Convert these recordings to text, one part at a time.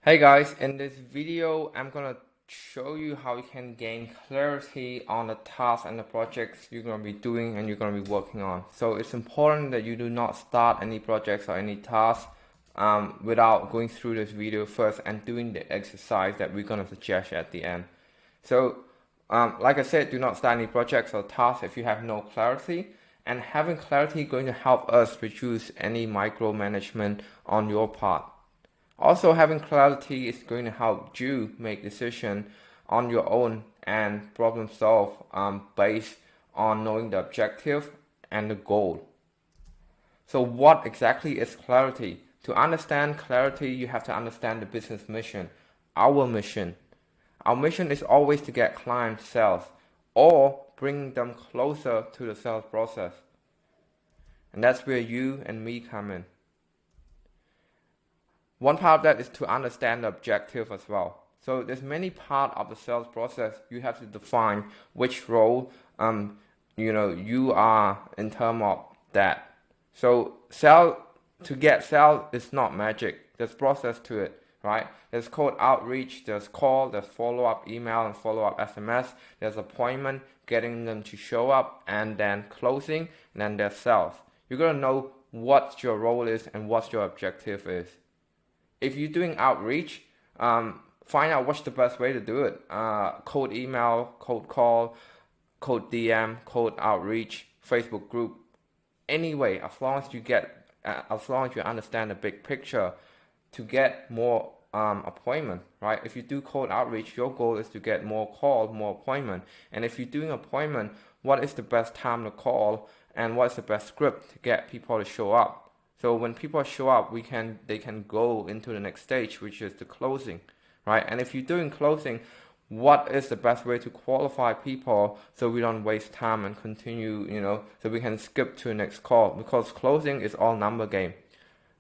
Hey guys, in this video, I'm gonna show you how you can gain clarity on the tasks and the projects you're gonna be doing and you're gonna be working on. So it's important that you do not start any projects or any tasks without going through this video first and doing the exercise that we're gonna suggest at the end. So, like I said, do not start any projects or tasks if you have no clarity. And having clarity is going to help us reduce any micromanagement on your part. Also, having clarity is going to help you make decisions on your own and problem solve based on knowing the objective and the goal. So what exactly is clarity? To understand clarity, you have to understand the business mission, our mission. Our mission is always to get client sales or bring them closer to the sales process. And that's where you and me come in. One part of that is to understand the objective as well. So there's many parts of the sales process. You have to define which role you are in terms of that. So to get sales is not magic. There's process to it, right? There's cold outreach, there's call, there's follow-up email and follow-up SMS, there's appointment, getting them to show up, and then closing, and then there's sales. You're gonna know what your role is and what your objective is. If you're doing outreach, find out what's the best way to do it. Cold email, cold call, cold DM, cold outreach, Facebook group. Anyway, as long as you understand the big picture, to get more appointment, right? If you do cold outreach, your goal is to get more call, more appointment. And if you're doing appointment, what is the best time to call and what's the best script to get people to show up? So when people show up, they can go into the next stage, which is the closing, right? And if you're doing closing, what is the best way to qualify people so we don't waste time and continue, so we can skip to the next call, because closing is all number game.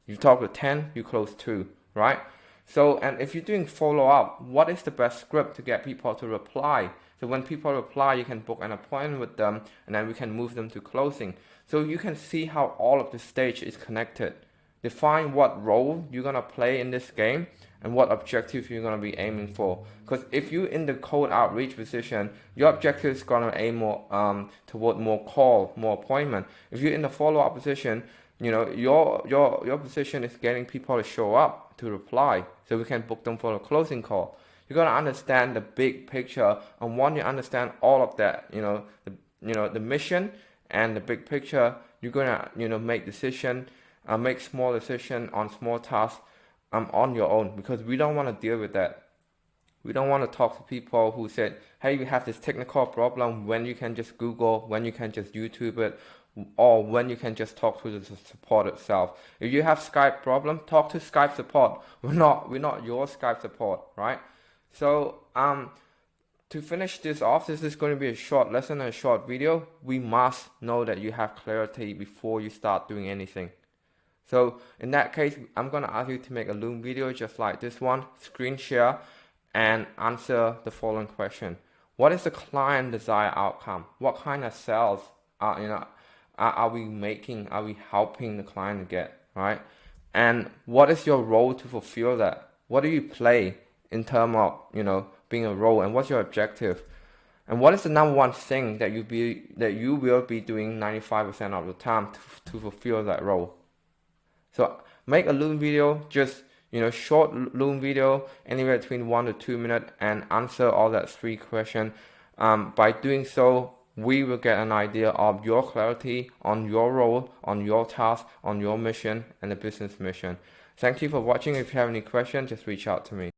You talk to 10, you close 2, right? So, and if you're doing follow-up, what is the best script to get people to reply? So when people reply, you can book an appointment with them, and then we can move them to closing. So you can see how all of the stage is connected. Define what role you're gonna play in this game and what objective you're gonna be aiming for. Because if you're in the cold outreach position, your objective is gonna aim more toward more call, more appointment. If you're in the follow-up position, your position is getting people to show up, to reply, so we can book them for a closing call. You're gonna understand the big picture, and once you understand all of that, the mission and the big picture, you're gonna make decision, make small decision on small tasks on your own, because we don't want to deal with that. We don't want to talk to people who said, hey, we have this technical problem, when you can just Google, when you can just YouTube it, or when you can just talk to the support itself. If you have Skype problem, talk to Skype support. We're not your Skype support, right? So to finish this off, this is going to be a short lesson and a short video. We must know that you have clarity before you start doing anything. So in that case, I'm going to ask you to make a Loom video just like this one, screen share, and answer the following question. What is the client desired outcome? What kind of sales are we making? Are we helping the client to get, right? And what is your role to fulfill that? What do you play in terms of, being a role, and what's your objective? And what is the number one thing that you will be doing 95% of the time to fulfill that role? So make a Loom video, just short Loom video, anywhere between 1 to 2 minutes, and answer all that 3 questions. By doing so, we will get an idea of your clarity on your role, on your task, on your mission, and the business mission. Thank you for watching. If you have any questions, just reach out to me.